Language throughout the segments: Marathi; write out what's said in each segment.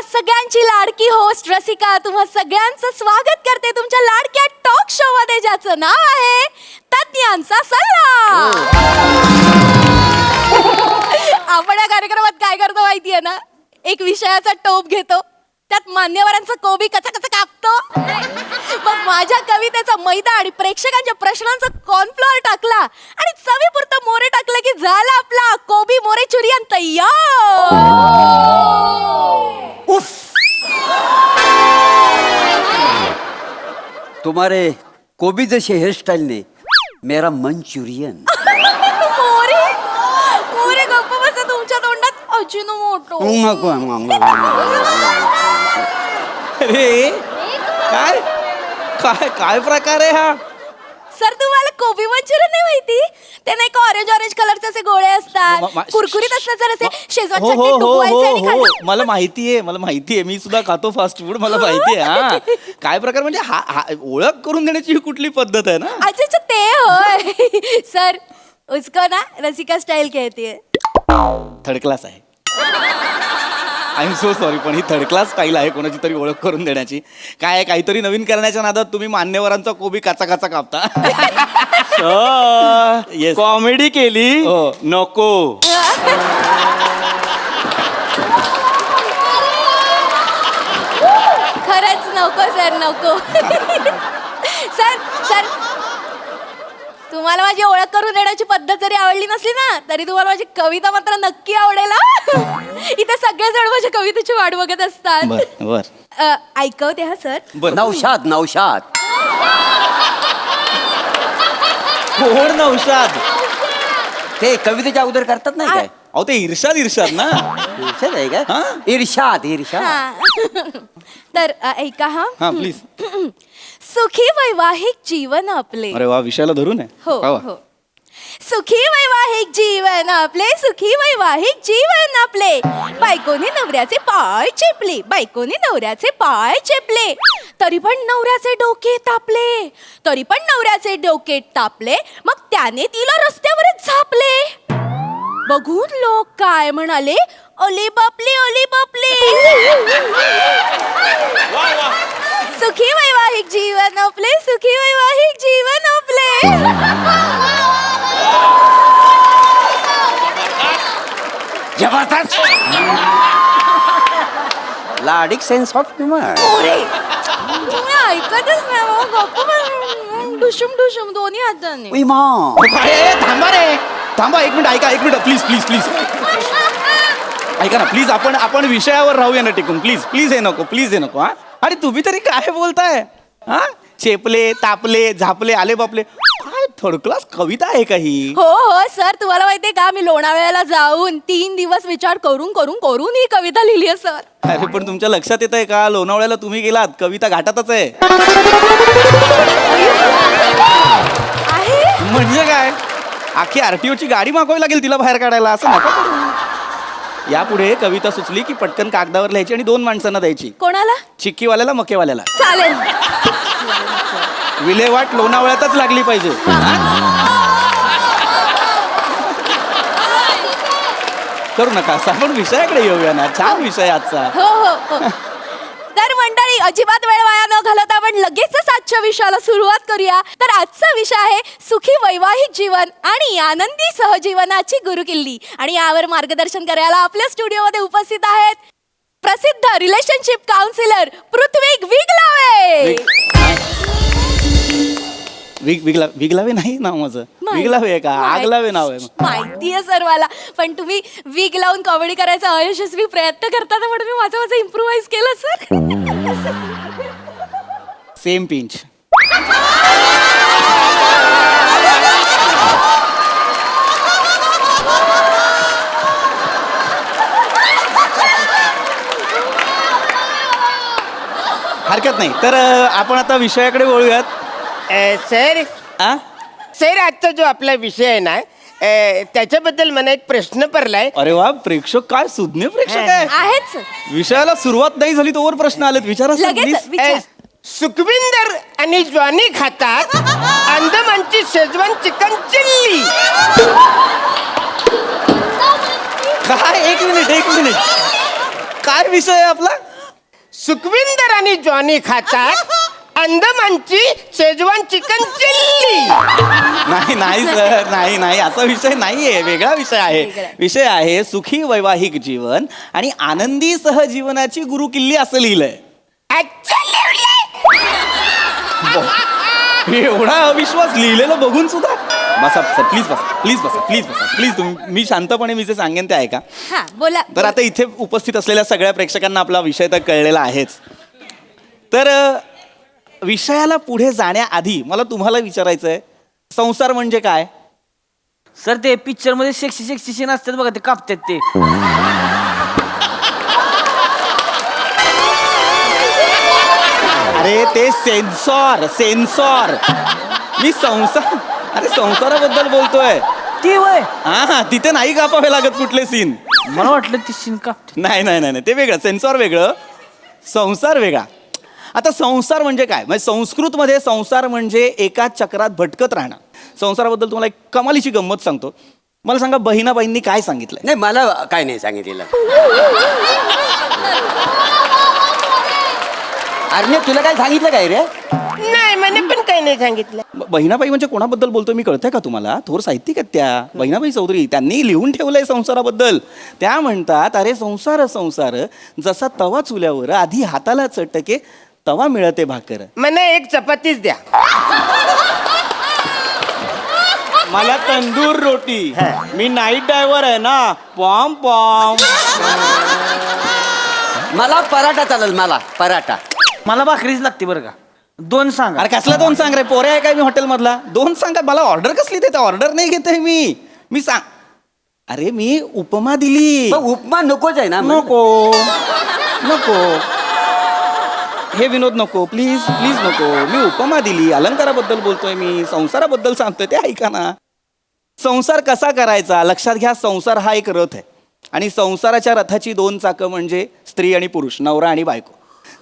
सगळ्यांची लाडकी होस्ट रसिका तुम्हा सगळ्यांचं स्वागत करते तुमच्या लाडक्या टॉक शो मध्ये, ज्याचं नाव आहे तज्ञांचा सल्ला. आपण या कार्यक्रमात काय करतो माहितीये ना, एक विषयाचा टोप घेतो, त्यात मान्यवरांचा कोबी कचा कचा कापतो, मग माझ्या कवितेचा मैदा आणि प्रेक्षकांच्या प्रश्नांचा कॉर्नफ्लोअर टाकला आणि चवीपुरतं मोरे टाकलं की झाला आपला कोबी मोरे चुरियन तयार. तुम्हारे कोबी जैसे हेयर स्टाइल ने मेरा मंचुरियन. मोरे मोरे गप्प बसा, तुमच्या तोंडात अजिनोमोटो. अरे काय काय काय प्रकार आहे हा? सर तुम्हाला कोबी मंचुरियन नाही माहिती? ते नाही का ऑरेंज ऑरेंज कलरचे असे गोळे असतात, कुरकुरीत असतात, जर असे शेजवान हो चटणी हो हो डुबवायचे आणि हो हो खायचं. मला माहितीये मी सुद्धा खातो फास्ट फूड, मला माहितीये. हा काय प्रकार म्हणजे हा ओळख करून देण्याची ही कुठली पद्धत आहे ना? अच्छा अच्छा, ते होय. सर उसको ना रसिका स्टाइल कहती है. थर्ड क्लास आहे. आय एम सो सॉरी, पण ही थर्ड क्लास स्टाईल आहे कोणाची तरी ओळख करून देण्याची. काय आहे, काहीतरी नवीन करण्याच्या नादात तुम्ही मान्यवरांचा कोबी काचा काचा कापता. Yes. कॉमेडी केली हो. नको. खरंच नको सर, नको. सर सर तुम्हाला माझी ओळख करून देण्याची पद्धत जरी आवडली नसली ना, तरी तुम्हाला माझी कविता मात्र नक्की आवडेल. इथे सगळेजण माझ्या कवितेची वाट बघत असतात. बर बर ऐकवते हा सर. बर. नौशाद नौशाद. कोण नौशाद? ते कवितेच्या अगोदर करतात नाही काय? अहो ते इर्षाद ना. इर्षाद आहे का? हा? इर्षाद इर्षाद. हा. तर ऐका हा. हा प्लीज. सुखी वैवाहिक जीवन आपले. अरे वा, विषयाला धरून आहे. हो वा वा. हो. सुखी वैवाहिक जीवन आपले, सुखी वैवाहिक जीवन आपले. बायकोने नवऱ्याचे पाय चेपले, बायकोने नवऱ्याचे पाय चेपले, तरी पण नवऱ्याचे डोके तापले, तरी पण नवऱ्याचे डोके तापले. मग त्याने तिला रस्त्यावरच झापले. बघून लोक काय म्हणाले, ओली बापले ओली बापले. सुखी वैवाहिक जीवन आपले, सुखी वैवाहिक जीवन आपले. जबरदस्त. लाडिक सेन्स ऑफ ह्युमर. मोरे तुम्ही ऐकतच नाही मग, गप्प बस. डुशुम डुशुम दोन्ही हाताने. थांबा रे, थांबा एक मिनिट, ऐका एक मिनिट, प्लीज प्लीज प्लीज ऐका ना प्लीज. आपण विषयावर राहूया ना टिकून, प्लीज प्लीज हे नको, प्लीज हे नको. हा अरे तुम्ही तरी काय बोलताय? हा चेपले तापले झापले आले बापले, काय थर्ड क्लास कविता आहे का ही? हो हो सर, तुम्हाला माहितीये का, मी लोणावळ्याला जाऊन 3 दिवस विचार करून करून करून ही कविता लिहिली आहे सर. अरे पण तुमच्या लक्षात येत आहे का, लोणावळ्याला तुम्ही गेलात, कविता घाटातच आहे. म्हणजे काय, अख्खी आरटीओची गाडी मागवावी लागेल तिला बाहेर काढायला, असं नका करू. यापुढे कविता सुचली की पटकन कागदावर लिहायची आणि 2 माणसांना द्यायची. कोणाला? चिक्कीवाल्याला मकेवाल्याला. चालेल. विल्हेवाट लोणावळ्यातच लागली पाहिजे. करू नका असं, आपण विषयाकडे येऊया ना, छान विषय आजचा. हो हो हो. तर मंडळी, अजिबात वेळ वाया न घालवता आपण लगेचच आजच्या विषयाला सुरुवात करूया. तर आजचा विषय आहे सुखी वैवाहिक जीवन आणि आनंदी सहजीवनाची गुरुकिल्ली. आणि यावर मार्गदर्शन करायला आपल्या स्टुडिओमध्ये उपस्थित आहेत प्रसिद्ध रिलेशनशिप काउन्सिलर पृथ्वी विगलावे. विगलावे नाही नाव माझं, विगलावे आहे का? आगलावे नाव आहे. माहितीये सर मला, पण तुम्ही विग लावून कॉमेडी करायचा अयशस्वी प्रयत्न करता ना, म्हणून मी माझं इम्प्रुव्हाइज केलं सर. Same pinch. हरकत नाही. तर आपण आता विषयाकडे वळूयात. सर आ? सर, आजचा जो आपला विषय आहे ना, त्याच्याबद्दल मला एक प्रश्न पडलाय. अरे वा, प्रेक्षक काय सुज्ञ प्रेक्षक आहे. आहेत सर. विषयाला सुरुवात नाही झाली तोवर प्रश्न आलेत, विचारा सर, लगेच please. विचार. सुखविंदर आणि ज्वानी खातात अंदमानची शेजवान चिकन चिल्ली. काय? एक मिनिट काय विषय आहे आपला? सुखविंदर आणि जॉनी खातात अंदमानची शेजवान चिकन चिल्ली. नाही सर, नाही असा विषय नाहीये, वेगळा विषय आहे. वेगळा. विषय आहे सुखी वैवाहिक जीवन आणि आनंदी सहजीवनाची गुरुकिल्ली असं लिहिलंय. एवढा अविश्वास लिहिलेलं बघून सुद्धा. बसा सर, प्लीज तुम्ही, मी शांतपणे मी जे सांगेन ते ऐका. हा बोला. तर आता इथे उपस्थित असलेल्या सगळ्या प्रेक्षकांना आपला विषय तर कळलेला आहेच. तर विषयाला पुढे जाण्याआधी मला तुम्हाला विचारायचं आहे, संसार म्हणजे काय? सर ते पिक्चर मध्ये सेक्सी सीन असतात बघा, ते कापतात ते. अरे ते सेन्सॉर. मी संसाराबद्दल बोलतोय. ती वय हा, तिथे नाही कापावे लागत कुठले सीन. मला वाटलं ती सीन कापते. नाही, ते वेगळं. सेन्सॉर वेगळं, संसार वेगळा. आता संसार म्हणजे काय? म्हणजे संस्कृतमध्ये संसार म्हणजे एका चक्रात भटकत राहणं. संसाराबद्दल तुम्हाला एक कमालीची गंमत सांगतो. मला सांगा, बहिणाबाईंनी काय सांगितलंय? नाही, मला काय नाही सांगितलेलं. अरे तुला काय सांगितलं काय रे? नाही, મને पण काही नाही सांगितलं. बहिणाबाई म्हणजे कोणाबद्दल बोलतोय मी कळतंय का तुम्हाला? थोर साहित्यिक आहेत त्या बहिणाबाई चौधरी. त्यांनी लिहून ठेवलंय संसाराबद्दल. त्या म्हणतात, अरे संसार जसा तवा चुल्यावर आधी हाताला चटके तवा मिळते भाकर. मला एक चपातीच द्या. मला तंदूर रोटी. मी नाईट ड्रायव्हर आहे ना. पॉम पॉम. मला पराठा चालेल, मला पराठा. मला भाकरीच लागते बरं का. 2 सांगा. अरे कसला 2 सांग रे? पोरे आहे काय मी हॉटेल मधला? 2 सांगा. मला ऑर्डर कसली देते? ऑर्डर नाही घेते मी सांग. अरे मी उपमा दिली. मग उपमा नकोच आहे ना? नको हे विनोद नको, प्लीज नको. मी उपमा दिली. अलंकाराबद्दल बोलतोय मी, संसाराबद्दल सांगतोय, ते ऐका ना. संसार कसा करायचा लक्षात घ्या. संसार हा एक रथ आहे आणि संसाराच्या रथाची 2 चाकं म्हणजे स्त्री आणि पुरुष, नवरा आणि बायको.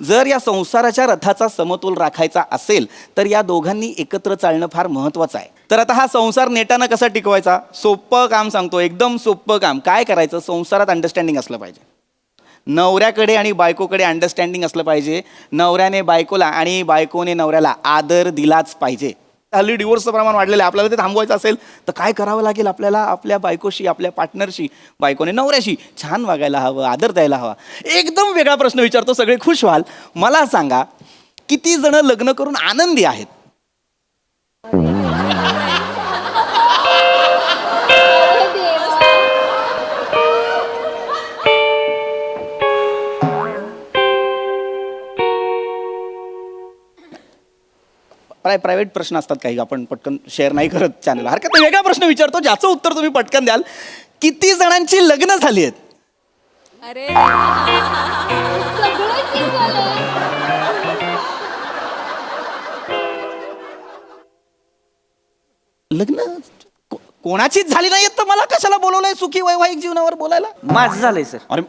जर या संसाराच्या रथाचा समतोल राखायचा असेल तर या दोघांनी एकत्र चालणं फार महत्वाचं आहे. तर आता हा संसार नेटानं कसा टिकवायचा? सोपं काम सांगतो, एकदम सोपं काम. काय करायचं? संसारात अंडरस्टँडिंग असलं पाहिजे. नवऱ्याकडे आणि बायकोकडे अंडरस्टँडिंग असलं पाहिजे. नवऱ्याने बायकोला आणि बायकोने नवऱ्याला आदर दिलाच पाहिजे. हल्ली डिवोर्सचं प्रमाण वाढलेलं आहे. आपल्याला ते थांबवायचं असेल तर काय करावं लागेल? आपल्याला आपल्या बायकोशी, आपल्या पार्टनरशी, बायकोने नवऱ्याशी छान वागायला हवं, आदर द्यायला हवा. एकदम वेगळा प्रश्न विचारतो, सगळे खुश व्हाल. मला सांगा, किती जण लग्न करून आनंदी आहेत? प्रायव्हेट प्रश्न असतात काही, आपण पटकन शेअर नाही करत चॅनल. हरकत नाही, वेगळा प्रश्न विचारतो ज्याचं उत्तर तुम्ही पटकन द्याल. किती जणांची लग्न झाली आहेत? अरे लग्न कोणाचीच झाली नाही तर मला कशाला बोलवलंय सुखी वैवाहिक जीवनावर बोलायला? माझं झालंय सर. अरे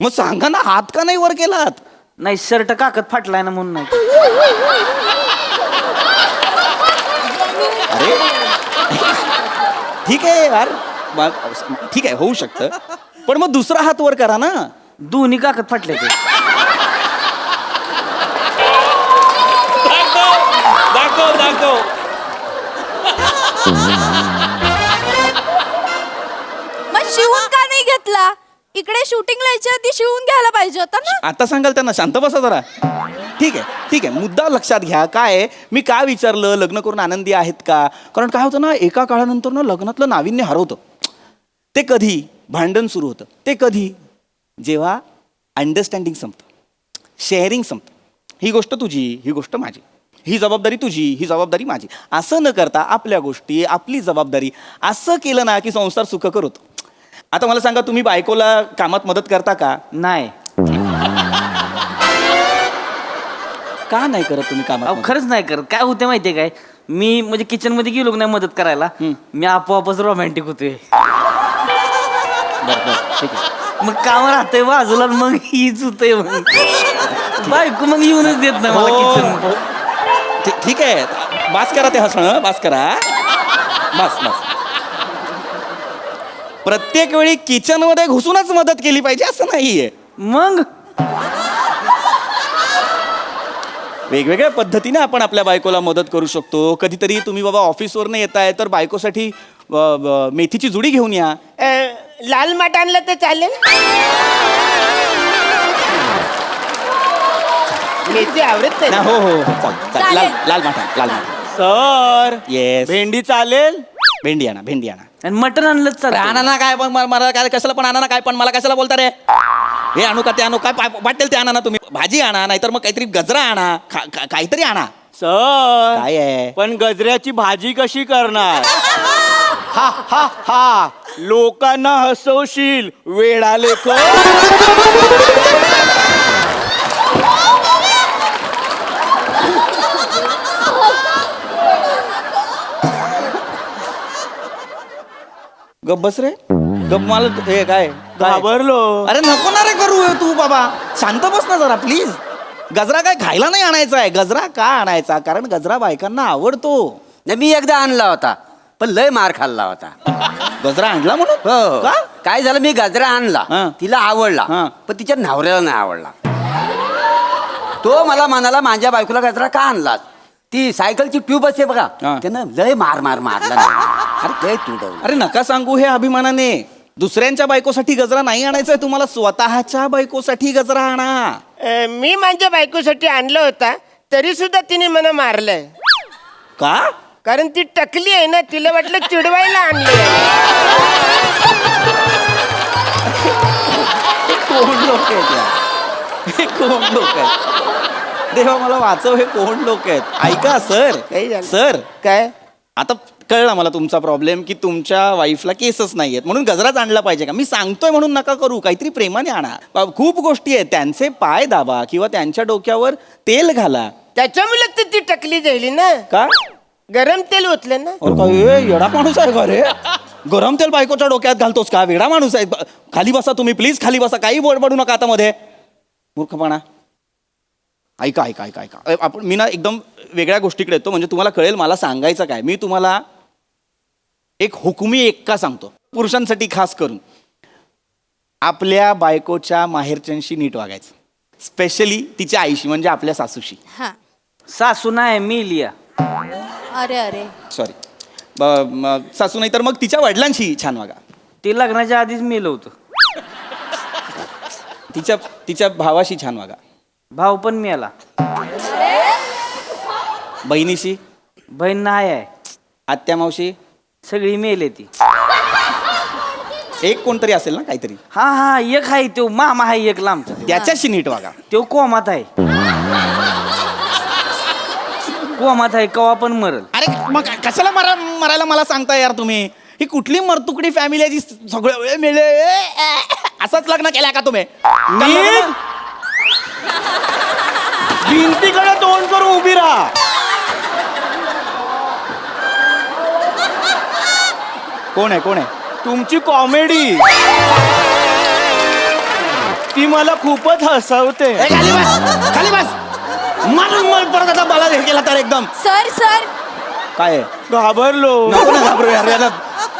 मग सांगा ना, हात का नाही वर केलात? नाही, शर्ट काकत फाटलाय ना म्हणून नाही. अरे ठीक आहे यार, ठीक आहे, होऊ शकतं. पण मग दुसरा हात वर करा ना. दोन्ही काकत फाटले ते. दाखव. मग शिवून का नाही घेतला? इकडे शूटिंगला यायच्या आधी शिवून घ्यायला पाहिजे होता ना. आता सांगाल त्यांना, शांत बसा जरा. ठीक आहे, मुद्दा लक्षात घ्या. काय आहे, मी का विचारलं लग्न करून आनंदी आहेत का? कारण काय होतं ना, एका काळानंतर ना लग्नातलं नाविन्य हरवतं. ते कधी भांडण सुरू होतं, ते कधी जेव्हा अंडरस्टँडिंग संपतं, शेअरिंग संपतं. ही गोष्ट तुझी, ही गोष्ट माझी, ही जबाबदारी तुझी, ही जबाबदारी माझी, असं न करता आपल्या गोष्टी, आपली जबाबदारी असं केलं ना की संसार सुखकर होतो. आता मला सांगा, तुम्ही बायकोला कामात मदत करता का? नाही. का नाही करत तुम्ही कामात अहो मदत? खरंच नाही करत. काय होते माहितीये काय, मी म्हणजे किचन मध्ये गेलो की नाही मदत करायला, मी आपोआपच रोमॅन्टिक होतोय. बरं, ठीक आहे. मग काम राहतंय बाजूला, मग हीच होतंय. मग बायको मग येऊनच देत नाही मला किचन. ठीक आहे, बास करा ते हसणं, बास करा, बास. प्रत्येक वेळी किचन मध्ये घुसूनच मदत केली पाहिजे असं नाहीये. मग वेगवेगळ्या पद्धतीने आपण आपल्या बायकोला मदत करू शकतो. कधीतरी तुम्ही बाबा ऑफिसवरनं येताय तर बायकोसाठी मेथीची जुडी घेऊन या. लाल माठ आणलं तर चालेल? मेथी आवडत ना, नाही. हो हो हो, चालेल. लाल लाल माठा, लाल माठा. सर येस, भेंडी चालेल? भेंडी आणा, भेंडी आणा. आणि मटण आणलंच अरे चालतं. आणा ना काय पण मला काय कशाला पण आणा ना काय पण मला कशाला बोलता रे. हे आणू का ते आणू काय वाटेल ते आणा ना तुम्ही. भाजी आणा नाहीतर मग काहीतरी गजरा आणा काहीतरी आणा. सर काय आहे पण गजऱ्याची भाजी कशी करणार? हा हा हा लोकांना हसवशील वेळा लेख. गप बस रे गप. मला हे काय घाबरलो. अरे नको ना रे करू हे तू बाबा. शांत बस ना जरा प्लीज. गजरा काय खायला नाही आणायचा आहे. गजरा का आणायचा कारण गजरा बायकांना आवडतो. नाही, मी एकदा आणला होता पण लय मार खाल्ला होता. गजरा आणला म्हणून हो का? काय झालं, मी गजरा आणला, हा. तिला आवडला, हा. पण तिच्या नवऱ्याला नाही आवडला. तो मला म्हणाला माझ्या बायकोला गजरा का आणलास? ती सायकलची ट्यूब असते बघा, हा. त्यानं लय मारला नाही. अरे ते तुडवलं. अरे नका सांगू हे अभिमानाने. दुसऱ्यांच्या बायकोसाठी गजरा नाही आणायचा तुम्हाला. स्वतःच्या बायकोसाठी गजरा आणा. मी माझ्या बायकोसाठी आणलं होता तरी सुद्धा तिने मला मारलंय. का? कारण ती टकली आहे ना, तिला वाटलं चिडवायला आणलं. कोण लोक आहेत या? हे कोण लोक आहेत? देवा मला वाचव. हे कोण लोक आहेत? ऐका सर, काही झालं? सर काय? आता कळला मला तुमचा प्रॉब्लेम की तुमच्या वाईफला केसच नाहीयेत म्हणून गजराच आणला पाहिजे का. मी सांगतोय म्हणून नका करू. काहीतरी प्रेमाने आणा. खूप गोष्टी आहेत. त्यांचे पाय दाबा किंवा त्यांच्या डोक्यावर तेल घाला. त्याच्यामुळे तर ती टकली झाली ना. का? गरम तेल ओतलं ना. अरे काय हे येडा माणूस आहे का रे? गरम तेल बायकोच्या डोक्यात घालतोस का? वेडा माणूस आहे. खाली बसा तुम्ही प्लीज. खाली बसा. काही बडबडू नका आता मध्ये. मूर्खपणा. ऐका ऐका ऐका ऐका. आपण मी ना एकदम वेगळ्या गोष्टीकडे येतो म्हणजे तुम्हाला कळेल मला सांगायचं काय. मी तुम्हाला एक हुकुमी एक्का सांगतो पुरुषांसाठी खास करून. आपल्या बायकोच्या माहेरच्यांशी नीट वागायचं. स्पेशली तिच्या आईशी म्हणजे आपल्या सासूशी. हा. सासू नाही मी लिया. अरे अरे. सॉरी सासू नाही तर मग तिच्या वडिलांशी छान वागा. ते लग्नाच्या आधीच मेलं होतं. तिच्या भावाशी छान वागा. भाऊ पण मेला. बहिणीशी, बहीण नाही आहे. आत्या मावशी, सगळी मेले ती. एक कोणतरी असेल ना काहीतरी. हा हा एक आहे तो मामा आहे एक लांबचा. त्याच्याशी नीट वागा. तो कोमात आहे. कोमात आहे कवा पण मरल. अरे मग कशाला मरायला मला सांगता यार तुम्ही. ही कुठली मरतुकडी फॅमिली आहे जी सगळं वेळ मिळे असंच लग्न केलं का तुम्ही? भिंतीकडे तोंड करून उभी राहा. कोण आहे कोण आहे? तुमची कॉमेडी ती मला खूपच हसवते. ए, खाली बस खाली बस. मारून मग परत आता मला हे केला तर एकदम सर सर काय आहे? घाबरलो. नको ना घाबरू यार. याला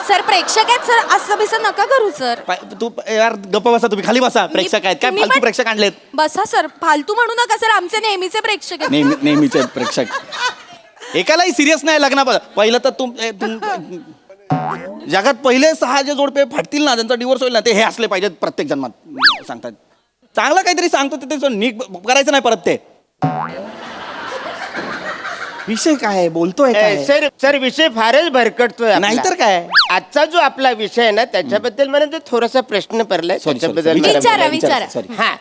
सर प्रेक्षक आहेत सर, असं बिसं नका करू सर. तू यार गप्प बसा तुम्ही. खाली बसा. प्रेक्षक आहेत काय तुम्ही फालतू पण- प्रेक्षक आणलेत. बसा सर, फालतू म्हणू नका सर, आमचे नेहमीचे प्रेक्षक आहेत. नेहमीचे प्रेक्षक. एकालाही सिरियस नाही लग्ना. पहिलं तर जगात पहिले 6 जे जोडपे फाटतील ना त्यांचा डिवोर्स होईल ना ते हे असले पाहिजेत प्रत्येक जन्मात सांगतात. चांगलं काहीतरी सांगतो ते नीट करायचं नाही परत ते. विषय काय आहे? बोलतोय काय? सर सर विषय फारच भरकटतोय आपला. नाहीतर काय. आजचा जो आपला विषय आहे ना त्याच्याबद्दल मला तो थोडासा प्रश्न पडलाय. Sorry, त्याच्याबद्दल sorry. विचारा, मला- विचारा. Sorry. हा.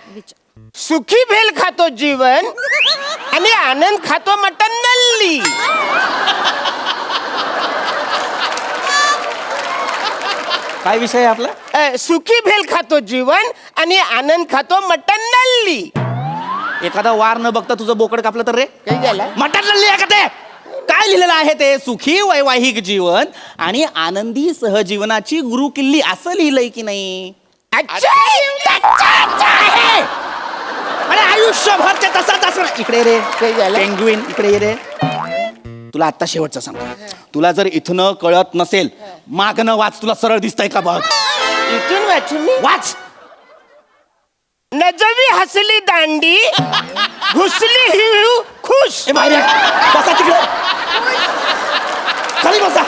सुखी भेल खातो जीवन आणि आनंद खातो मटन नल्ली. काय विषय आहे आपला? सुखी भेल खातो जीवन आणि आनंद खातो मटन नल्ली. एखादा वार न बघता तुझं बोकड कापलं तर रे काही झालं? मटण लढली आहे का ते? काय लिहिलेलं आहे ते? सुखी वैवाहिक जीवन आणि आनंदी सहजीवनाची गुरुकिल्ली असं लिहिलंय की नाही? अच्छा. अच्छा आहे. अरे आयुष्यभर ते तसंच असणार. इकडे रे काही झालं? पेंग्विन इकडे ये रे. तुला आता शेवटचं सांगतो. तुला जर इथनं कळत नसेल मागणं वाच. तुला सरळ दिसतंय का बघ. इथून वाचू मी. वाच. नजवी हसली दांडी घुसली हिळू खुश. ए, बाहेर या. बसा तिकडे. खाली बसा.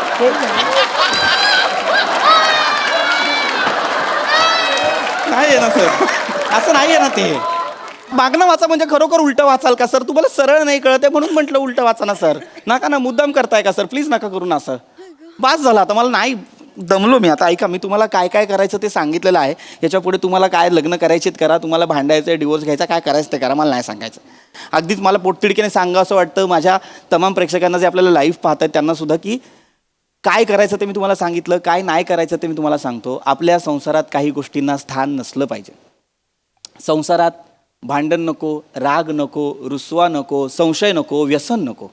नाही आहे ना सर, असं नाही आहे ना ते. मागणं वाचा म्हणजे खरोखर उलटं वाचाल का सर? तुम्हाला सरळ नाही कळत आहे म्हणून म्हटलं उलटं वाचा ना सर. नका ना, मुद्दाम करताय का सर? प्लीज नका करू ना असं. बास झालं आता, मला नाही दमलो मी आता. ऐका, मी तुम्हाला काय काय करायचं ते सांगितलेलं आहे. याच्या पुढे तुम्हाला काय लग्न करायचेत करा, तुम्हाला भांडायचं, डिवोर्स घ्यायचा, काय करायचं ते करा, मला नाही सांगायचं. अगदीच मला पोटतिडकीने सांगा असं वाटतं माझ्या तमाम प्रेक्षकांना जे आपल्याला लाईव्ह पाहतात त्यांना सुद्धा, की काय करायचं ते मी तुम्हाला सांगितलं, काय नाही करायचं ते मी तुम्हाला सांगतो. आपल्या संसारात काही गोष्टींना स्थान नसलं पाहिजे. संसारात भांडण नको, राग नको, रुसवा नको, संशय नको, व्यसन नको.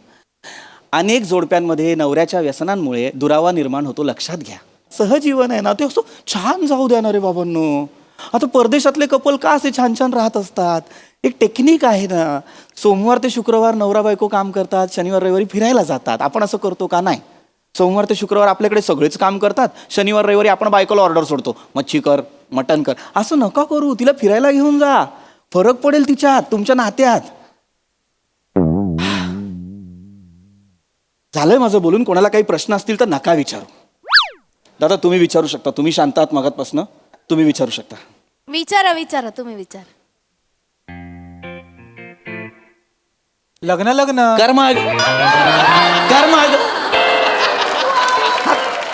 अनेक जोडप्यांमध्ये नवऱ्याच्या व्यसनांमुळे दुरावा निर्माण होतो, लक्षात घ्या. सहजीवन आहे ना ते असं छान जाऊ द्या ना रे बाबांनो. आता परदेशातले कपल का असे छान छान राहत असतात? एक टेक्निक आहे ना. सोमवार ते शुक्रवार नवरा बायको काम करतात, शनिवार रविवारी फिरायला जातात. आपण असं करतो का? नाही. सोमवार ते शुक्रवार आपल्याकडे सगळेच काम करतात, शनिवार रविवारी आपण बायकोला ऑर्डर सोडतो, मच्छी कर, मटण कर. असं नका करू. तिला फिरायला घेऊन जा, फरक पडेल तिच्यात, तुमच्या नात्यात. झालंय माझं बोलून. कोणाला काही प्रश्न असतील तर नका विचारू. दादा तुम्ही विचारू शकता, तुम्ही शांत आहात मगातपासनं, तुम्ही विचारू शकता. विचारा विचारा, तुम्ही विचारा. लग्न कर्माग कर्माग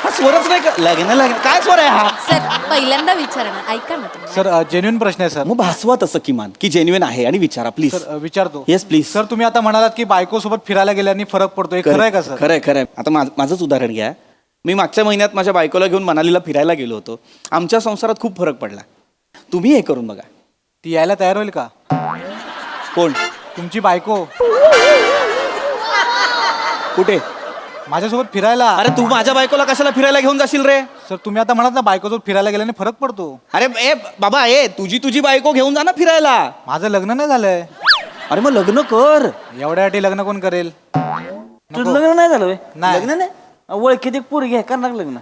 हा स्वरच नाही का? लग्न काय स्वर आहे हा? सर पहिल्यांदा विचारा ना, ऐका ना तुम्ही. सर जेन्युइन प्रश्न आहे सर. मग भासवा तसं किमान की जेन्युइन आहे आणि विचारा प्लीज. सर विचारतो. Yes please. सर तुम्ही आता म्हणालात की बायको सोबत फिरायला गेल्याने फरक पडतो, हे खरं आहे का सर? खरंय खरंय. आता माझंच उदाहरण घ्या. मी मागच्या महिन्यात माझ्या बायकोला घेऊन मनालीला फिरायला गेलो होतो. आमच्या संसारात खूप फरक पडला. तुम्ही हे करून बघा. ती यायला तयार होईल का? कोण? तुमची बायको कुठे? माझ्यासोबत फिरायला. अरे तू माझ्या बायकोला कशाला फिरायला घेऊन जाशील रे? सर तुम्ही आता म्हणात ना बायकोसोबत फिरायला गेल्याने फरक पडतो. अरे ए बाबा, तुझी बायको घेऊन जा ना फिरायला. माझं लग्न नाही झालंय. अरे मग लग्न कर. एवढ्यासाठी लग्न कोण करेल? तुझं लग्न नाही झालं व्हय? नाही. लग्न नाही? ओळखीत एक पोरगी आहे, करणार लग्न.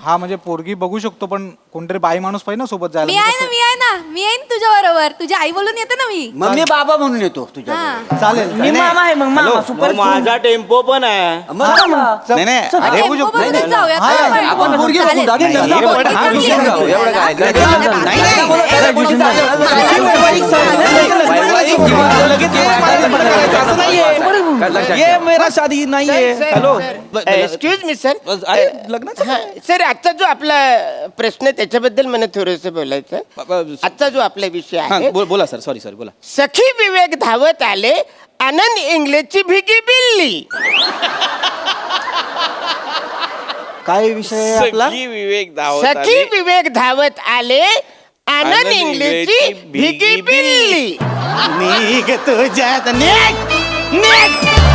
हा म्हणजे पोरगी बघू शकतो, पण कोणतरी बाई माणूस पाहिजे ना सोबत मी जायला. आहे ना, मी आहे ना, मी येईन तुझ्या बरोबर. तुझी आई बोलून येते ना मी. मग मी बाबा म्हणून येतो तुझ्या हा. चालेल. मी मामा आहे, मग मामा सुपर. माझा टेम्पो पण आहे. नाही नाही अरे टेम्पो शकतो. बघूनच जाऊयात हा, ना आपण. आपण पोरगी बघून चालेल. जाऊ. नाही, आपण पण हा पोरगी विषय बघून जाऊ. एवढं काय? ये मेरा शादी नाहीये. Hello excuse me sir. अरे लग्नाचं सर आजचा जो आपला प्रश्न आहे त्याच्याबद्दल मला थोडस बोलायचं. आजचा जो आपला विषय हा आहे, बोला सर. सॉरी बोला. सखी विवेक धावत आले, आनंद इंग्लिशची भिगी बिल्ली. काय विषय आहे आपला? सखी विवेक धावत सखी आले. विवेक धावत आले, आनंद इंग्लिशची भिगी बिल्ली. निघ तुझ्यात निघ निघ